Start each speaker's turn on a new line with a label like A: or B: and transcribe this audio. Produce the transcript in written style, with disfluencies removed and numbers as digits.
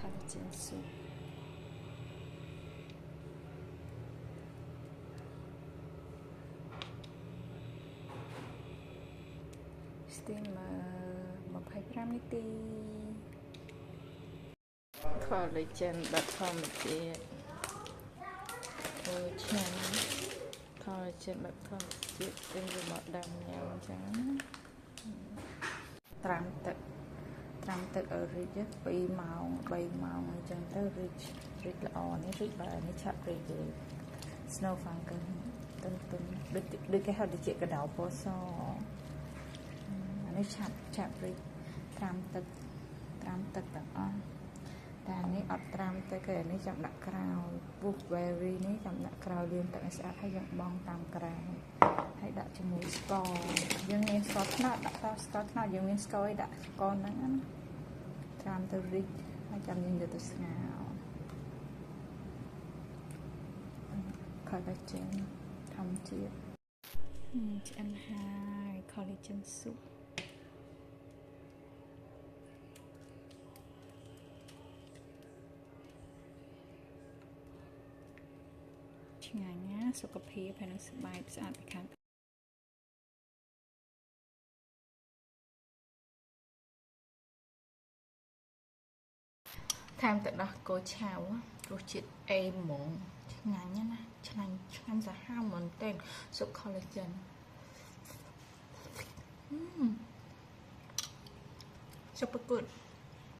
A: collagen soup steamer 25 នាទី collagen แบบធម្មជាតិអូឆ្ងាញ់ collagen แบบធម្មជាតិពេញទៅមកដាំញ៉ាំអញ្ចឹងត្រាំទឹកឲ្យរីក2ម៉ោង3ម៉ោងអញ្ចឹងទៅរីកល្អនេះរីកបើនេះឆាប់រីកទេ Snow Funker ទន់ដូចគេហៅទៅជាកដោពណ៌សអានេះឆាប់រីកត្រាំទឹកទាំងអស់តែនេះអត់ត្រាំទៅគេនេះចាំដាក់ក្រោយ Blueberry នេះចាំដាក់ក្រោយលាងទឹកឲ្យស្អាតហើយយើងបង់តាមក្រោយហើយដាក់ជាមួយស្ករយើងមានស្ករត្នោតដាក់ស្ករត្នោតយើងមានស្ករឲ្យដាក់ស្ករហ្នឹងណាត្រាំទៅរីកហើយចាំយើងយកទៅស្ងោរ collagen ធម្មជាតិឆ្អិនហើយ collagen soup ឆ្ងាញ់ណាសុខភាពហើយនឹងស្បែកស្អាតពីខាងថែមទឹកដោះគោឆៅរសជាតិអេហ្មងឆ្ងាញ់ណាឆ្ងាញ់សាហាវមែនទែនស៊ុប collagen super good